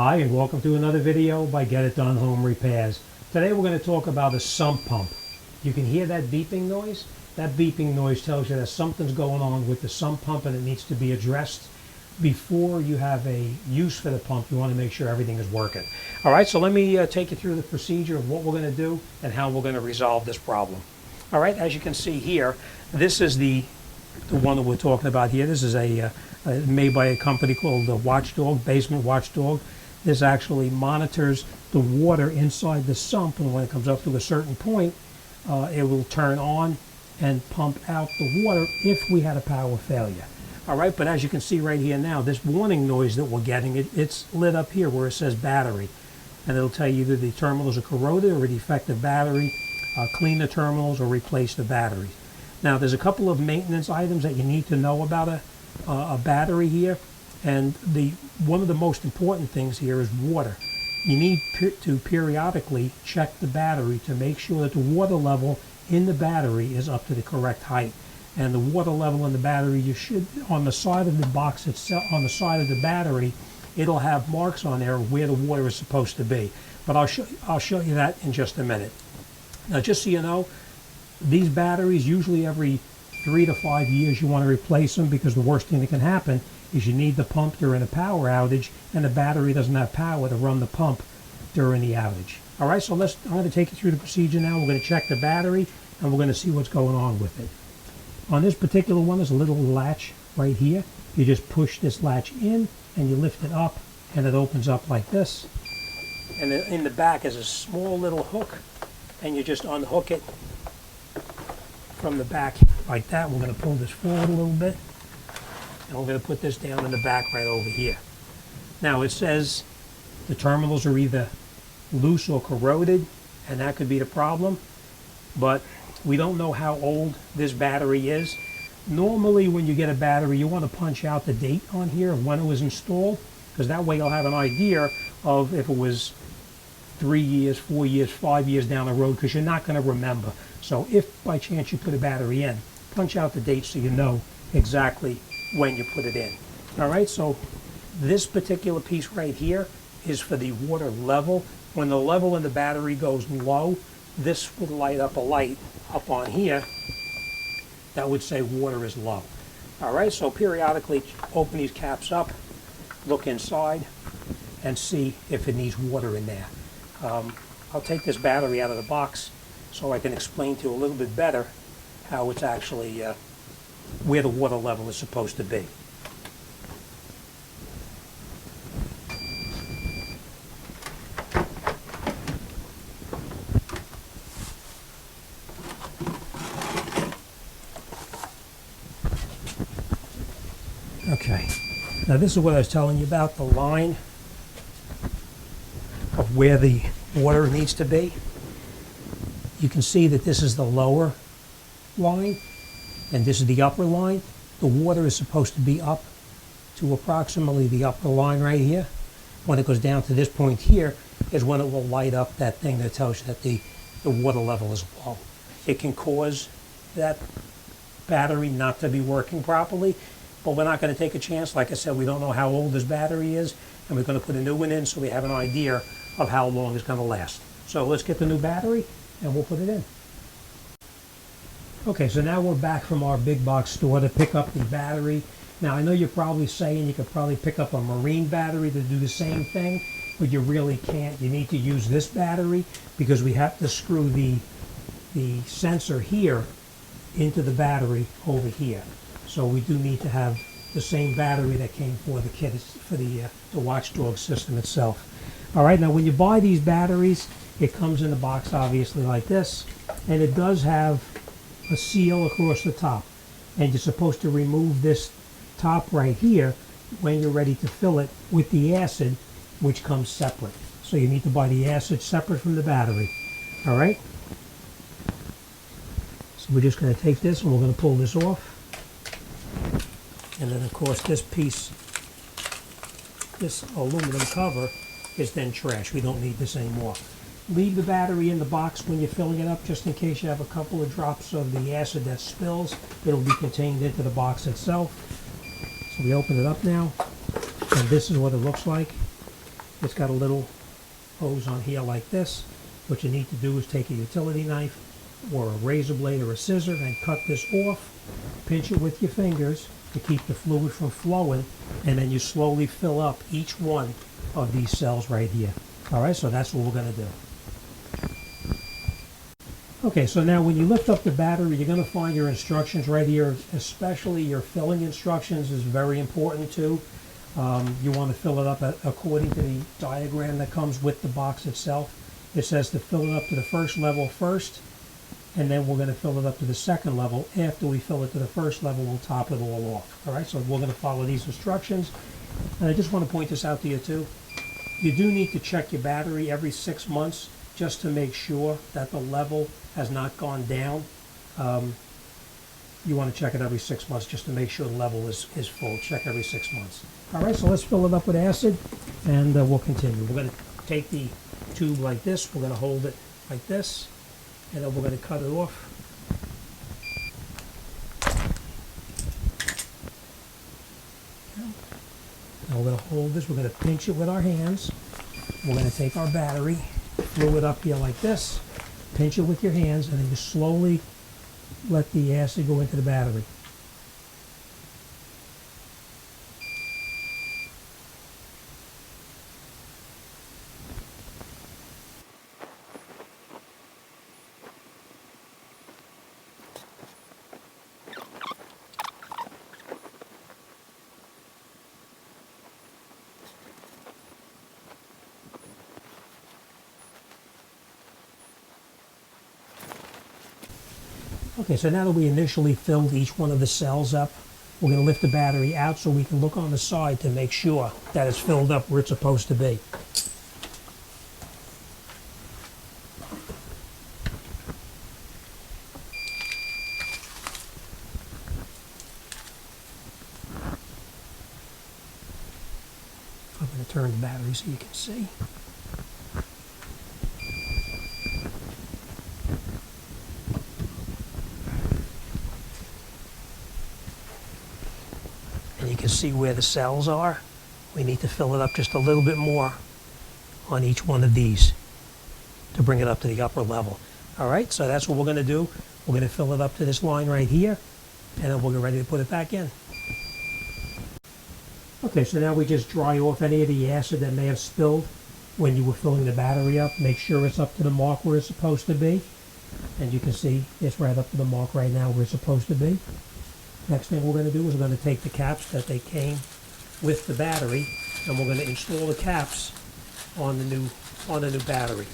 Hi and welcome to another video by Get It Done Home Repairs. Today we're going to talk about a sump pump. You can hear that beeping noise? That beeping noise tells you that something's going on with the sump pump and it needs to be addressed. Before you have a use for the pump, you want to make sure everything is working. Alright, so let me take you through the procedure of what we're going to do and how we're going to resolve this problem. Alright, as you can see here, this is the one that we're talking about here. This is made by a company called the Watchdog, Basement Watchdog. This actually monitors the water inside the sump, and when it comes up to a certain point, it will turn on and pump out the water if we had a power failure. All right, but as you can see right here now, this warning noise that we're getting, it's lit up here where it says battery. And it'll tell you either the terminals are corroded or a defective battery, clean the terminals or replace the batteries. Now, there's a couple of maintenance items that you need to know about a battery here. And one of the most important things here is water. You need to periodically check the battery to make sure that the water level in the battery is up to the correct height. And the water level in the battery, you should, on the side of the box itself, on the side of the battery, it'll have marks on there where the water is supposed to be. But I'll show you that in just a minute. Now, just so you know, these batteries, usually every 3 to 5 years you want to replace them, because the worst thing that can happen is you need the pump during a power outage and the battery doesn't have power to run the pump during the outage. All right, so I'm going to take you through the procedure now. We're going to check the battery and we're going to see what's going on with it. On this particular one, there's a little latch right here. You just push this latch in and you lift it up and it opens up like this. And then in the back is a small little hook and you just unhook it from the back like that. We're going to pull this forward a little bit and we're going to put this down in the back right over here. Now it says the terminals are either loose or corroded, and that could be the problem, but we don't know how old this battery is. Normally when you get a battery, you want to punch out the date on here of when it was installed, because that way you'll have an idea of if it was 3 years, 4 years, 5 years down the road, because you're not going to remember. So if by chance you put a battery in, punch out the date so you know exactly when you put it in. All right, so this particular piece right here is for the water level. When the level in the battery goes low, this would light up a light up on here that would say water is low. All right, so periodically open these caps up, look inside, and see if it needs water in there. I'll take this battery out of the box so I can explain to you a little bit better how it's actually where the water level is supposed to be. Okay, now this is what I was telling you about, the line of where the water needs to be. You can see that this is the lower line and this is the upper line. The water is supposed to be up to approximately the upper line right here. When it goes down to this point here is when it will light up that thing that tells you that the water level is low. It can cause that battery not to be working properly, but we're not going to take a chance. Like I said, we don't know how old this battery is, and we're going to put a new one in so we have an idea of how long it's going to last. So let's get the new battery and we'll put it in. Okay, so now we're back from our big box store to pick up the battery. Now I know you're probably saying you could probably pick up a marine battery to do the same thing, but you really can't. You need to use this battery because we have to screw the sensor here into the battery over here. So we do need to have the same battery that came for the kit, for the Watchdog system itself. All right, now when you buy these batteries, it comes in a box obviously like this, and it does have a seal across the top. And you're supposed to remove this top right here when you're ready to fill it with the acid, which comes separate. So you need to buy the acid separate from the battery. All right? So we're just going to take this and we're going to pull this off. And then of course this piece, this aluminum cover, is then trash. We don't need this anymore. Leave the battery in the box when you're filling it up, just in case you have a couple of drops of the acid that spills. It'll be contained into the box itself. So we open it up now, and this is what it looks like. It's got a little hose on here like this. What you need to do is take a utility knife or a razor blade or a scissor and cut this off. Pinch it with your fingers to keep the fluid from flowing, and then you slowly fill up each one of these cells right here. All right, so that's what we're going to do. Okay, so now when you lift up the battery, you're going to find your instructions right here, especially your filling instructions is very important too. You want to fill it up according to the diagram that comes with the box itself. It says to fill it up to the first level first, and then we're going to fill it up to the second level. After we fill it to the first level, we'll top it all off. All right, so we're going to follow these instructions. And I just want to point this out to you too. You do need to check your battery every 6 months just to make sure that the level has not gone down. You want to check it every 6 months just to make sure the level is full. Check every 6 months. All right, so let's fill it up with acid, and we'll continue. We're going to take the tube like this. We're going to hold it like this, and then we're going to cut it off. And we're going to hold this. We're going to pinch it with our hands. We're going to take our battery, fluid up here like this, pinch it with your hands, and then you slowly let the acid go into the battery. Okay, so now that we initially filled each one of the cells up, we're going to lift the battery out so we can look on the side to make sure that it's filled up where it's supposed to be. I'm going to turn the battery so you can see. You can see where the cells are. We need to fill it up just a little bit more on each one of these to bring it up to the upper level. All right, so that's what we're going to do. We're going to fill it up to this line right here, and then we'll get ready to put it back in. Okay, so now we just dry off any of the acid that may have spilled when you were filling the battery up. Make sure it's up to the mark where it's supposed to be. And you can see it's right up to the mark right now where it's supposed to be. Next thing we're going to do is we're going to take the caps that they came with the battery, and we're going to install the caps on the new battery.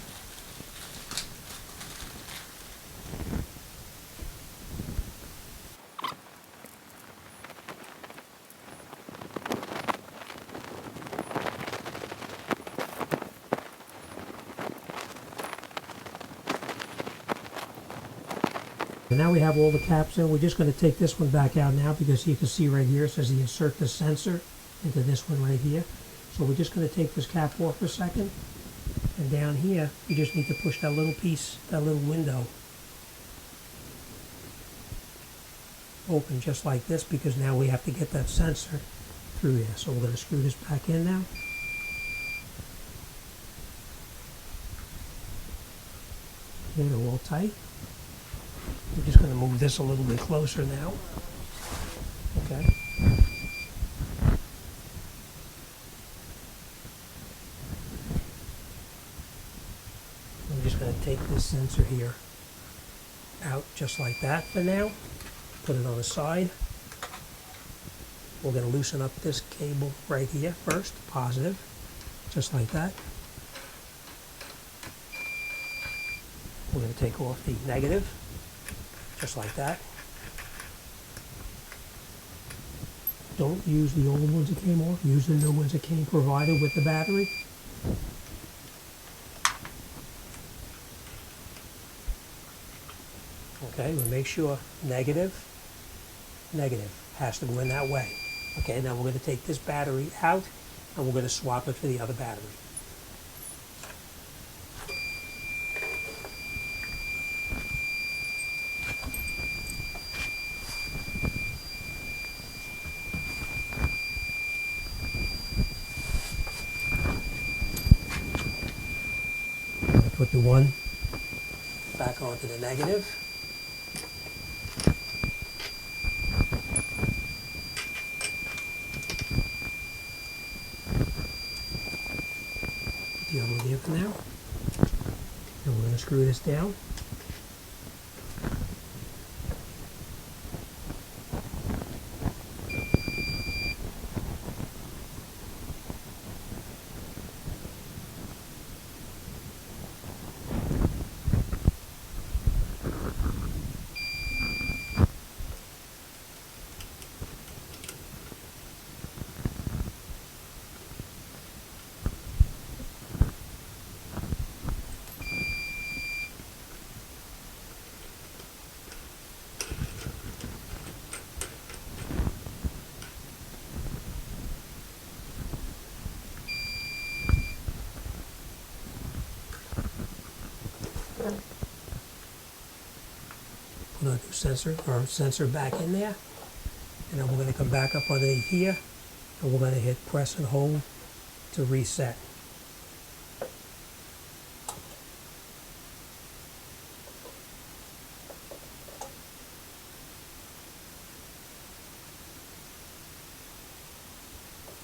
And now we have all the caps in. We're just going to take this one back out now because you can see right here it says to insert the sensor into this one right here. So we're just going to take this cap off for a second. And down here, you just need to push that little piece, that little window open just like this, because now we have to get that sensor through there. So we're going to screw this back in now. Okay, they're all tight. We're just going to move this a little bit closer now. Okay. I'm just going to take this sensor here out just like that for now. Put it on the side. We're going to loosen up this cable right here first, positive, just like that. We're going to take off the negative. Just like that. Don't use the old ones that came off. Use the new ones that came provided with the battery. Okay, we'll make sure negative has to go in that way. Okay, now we're going to take this battery out and we're going to swap it for the other battery. put the one back onto the negative. Put the other one here for now. And we're going to screw this down. Put our new sensor back in there, and then we're going to come back up underneath here, and we're going to hit press and hold to reset.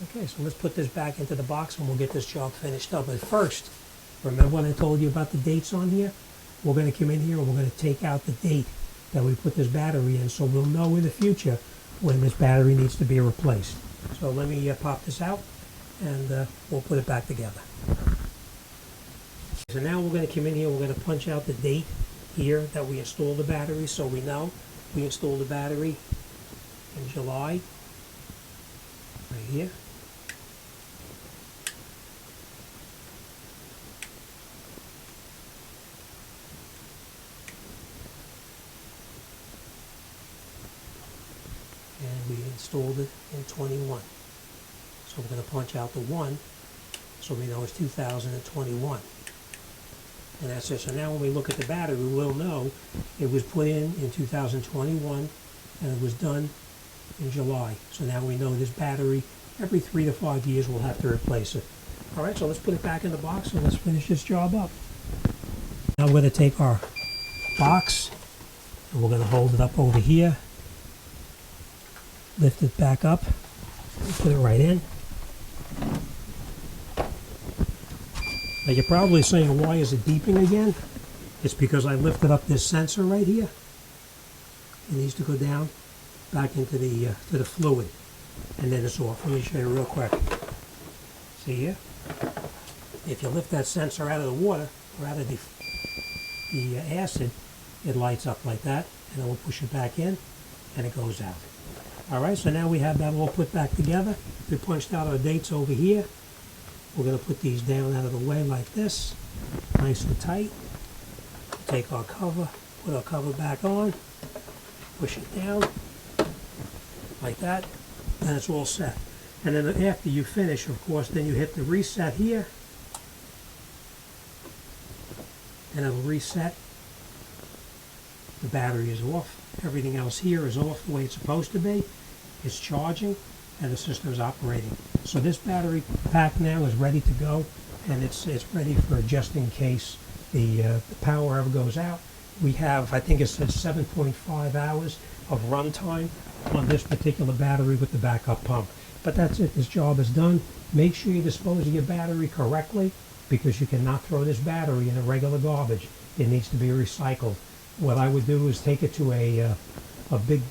Okay, so let's put this back into the box and we'll get this job finished up. But first, remember when I told you about the dates on here? We're going to come in here and we're going to take out the date that we put this battery in, so we'll know in the future when this battery needs to be replaced. So let me pop this out and we'll put it back together. So now we're going to come in here, we're going to punch out the date here that we installed the battery, so we know we installed the battery in July, right here. And we installed it in 21. So we're going to punch out the 1 so we know it's 2021. And that's it. So now when we look at the battery, we'll know it was put in 2021 and it was done in July. So now we know this battery, every 3 to 5 years, we'll have to replace it. All right, so let's put it back in the box and let's finish this job up. Now we're going to take our box and we're going to hold it up over here. Lift it back up, put it right in. Now you're probably saying, why is it beeping again? It's because I lifted up this sensor right here. It needs to go down back into the to the fluid, and then it's off. Let me show you real quick. See here? If you lift that sensor out of the water, or out of the acid, it lights up like that, and then we'll push it back in, and it goes out. Alright, so now we have that all put back together. We punched out our dates over here. We're going to put these down out of the way like this, nice and tight. Take our cover, put our cover back on, push it down, like that, and it's all set. And then after you finish, of course, then you hit the reset here, and it'll reset. The battery is off. Everything else here is off the way it's supposed to be. It's charging and the system is operating. So this battery pack now is ready to go, and it's ready for just in case the power ever goes out. We have, I think it says 7.5 hours of runtime on this particular battery with the backup pump. But that's it. This job is done. Make sure you dispose of your battery correctly, because you cannot throw this battery in a regular garbage. It needs to be recycled. What I would do is take it to a big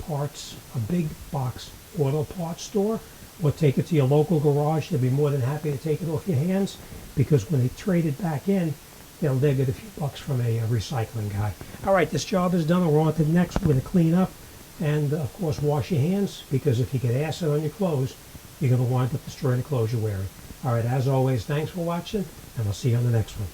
box auto parts store, or take it to your local garage. They'll be more than happy to take it off your hands, because when they trade it back in, they'll get a few bucks from a recycling guy. All right, this job is done. We're on to the next. We're going to clean up and, of course, wash your hands, because if you get acid on your clothes, you're going to wind up destroying the clothes you're wearing. All right, as always, thanks for watching, and I'll see you on the next one.